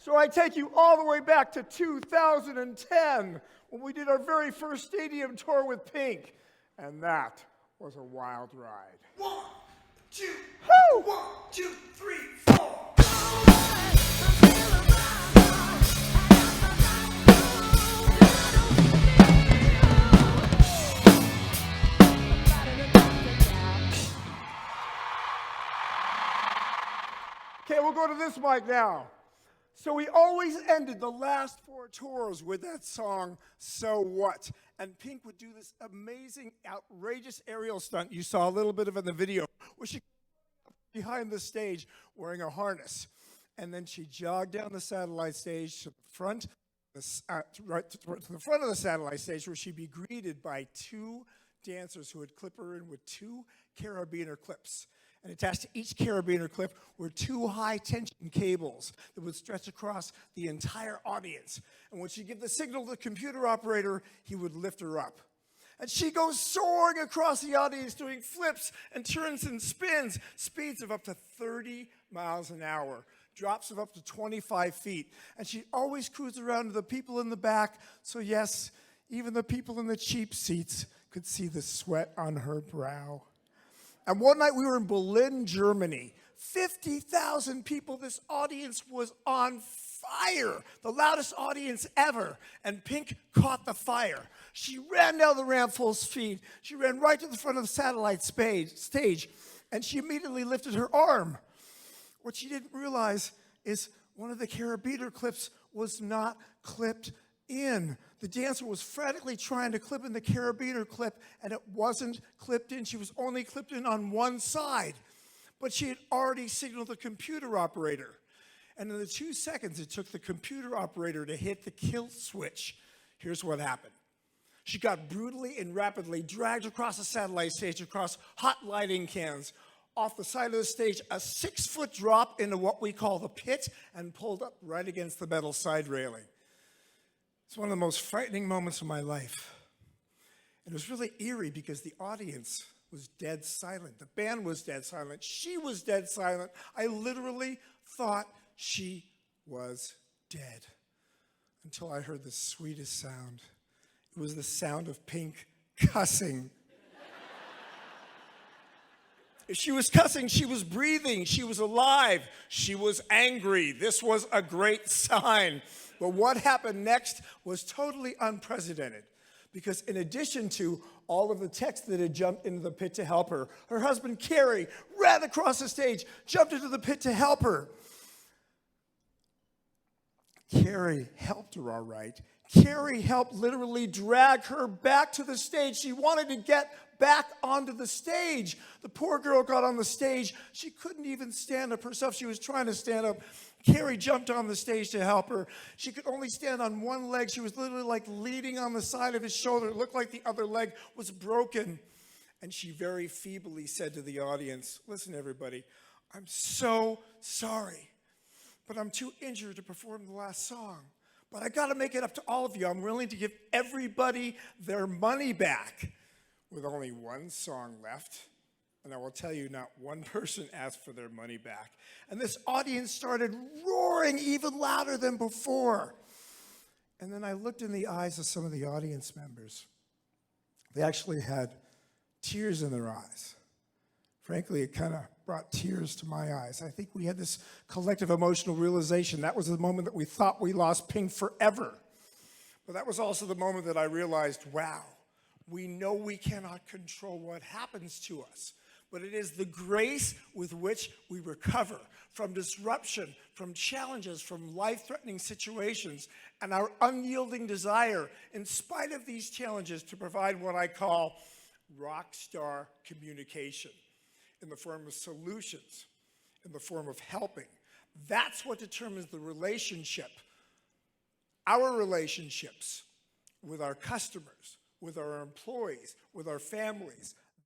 So I take you all the way back to 2010 when we did our very first stadium tour with Pink. And that was a wild ride. 1, 2, Woo! 1, 2, 3, 4. Okay, we'll go to this mic now. So we always ended the last 4 tours with that song, So What? And Pink would do this amazing, outrageous aerial stunt. You saw a little bit of it in the video, where she behind the stage wearing a harness. And then she jogged down the satellite stage to the front, to the front of the satellite stage, where she'd be greeted by 2 dancers who would clip her in with 2 carabiner clips. And attached to each carabiner clip were 2 high-tension cables that would stretch across the entire audience. And when she'd give the signal to the computer operator, he would lift her up. And she goes soaring across the audience, doing flips and turns and spins, speeds of up to 30 miles an hour, drops of up to 25 feet. And she always cruised around to the people in the back, so yes, even the people in the cheap seats could see the sweat on her brow. And one night we were in Berlin, Germany. 50,000 people. This audience was on fire. The loudest audience ever. And Pink caught the fire. She ran down the ramp full speed. She ran right to the front of the satellite stage. And she immediately lifted her arm. What she didn't realize is one of the carabiner clips was not clipped in. The dancer was frantically trying to clip in the carabiner clip, and it wasn't clipped in. She was only clipped in on one side. But she had already signaled the computer operator. And in the 2 seconds it took the computer operator to hit the kill switch, here's what happened. She got brutally and rapidly dragged across the satellite stage, across hot lighting cans, off the side of the stage, a 6-foot drop into what we call the pit, and pulled up right against the metal side railing. It's one of the most frightening moments of my life. It was really eerie because the audience was dead silent. The band was dead silent. She was dead silent. I literally thought she was dead until I heard the sweetest sound. It was the sound of Pink cussing. If she was cussing, she was breathing, she was alive, she was angry. This was a great sign. But what happened next was totally unprecedented, because in addition to all of the techs that had jumped into the pit to help her, her husband, Carrie, ran across the stage, jumped into the pit to help her. Carrie helped her all right. Carrie helped literally drag her back to the stage. She wanted to get back onto the stage. The poor girl got on the stage. She couldn't even stand up herself. She was trying to stand up. Carrie jumped on the stage to help her. She could only stand on one leg. She was literally like leaning on the side of his shoulder. It looked like the other leg was broken. And she very feebly said to the audience, "Listen, everybody, I'm so sorry, but I'm too injured to perform the last song. But I got to make it up to all of you. I'm willing to give everybody their money back." With only one song left, and I will tell you, not one person asked for their money back. And this audience started roaring even louder than before. And then I looked in the eyes of some of the audience members. They actually had tears in their eyes. Frankly, it kind of brought tears to my eyes. I think we had this collective emotional realization. That was the moment that we thought we lost Pink forever. But that was also the moment that I realized, wow, we know we cannot control what happens to us, but it is the grace with which we recover from disruption, from challenges, from life-threatening situations, and our unyielding desire, in spite of these challenges, to provide what I call rock star communication in the form of solutions, in the form of helping. That's what determines the relationship, our relationships with our customers, with our employees, with our families,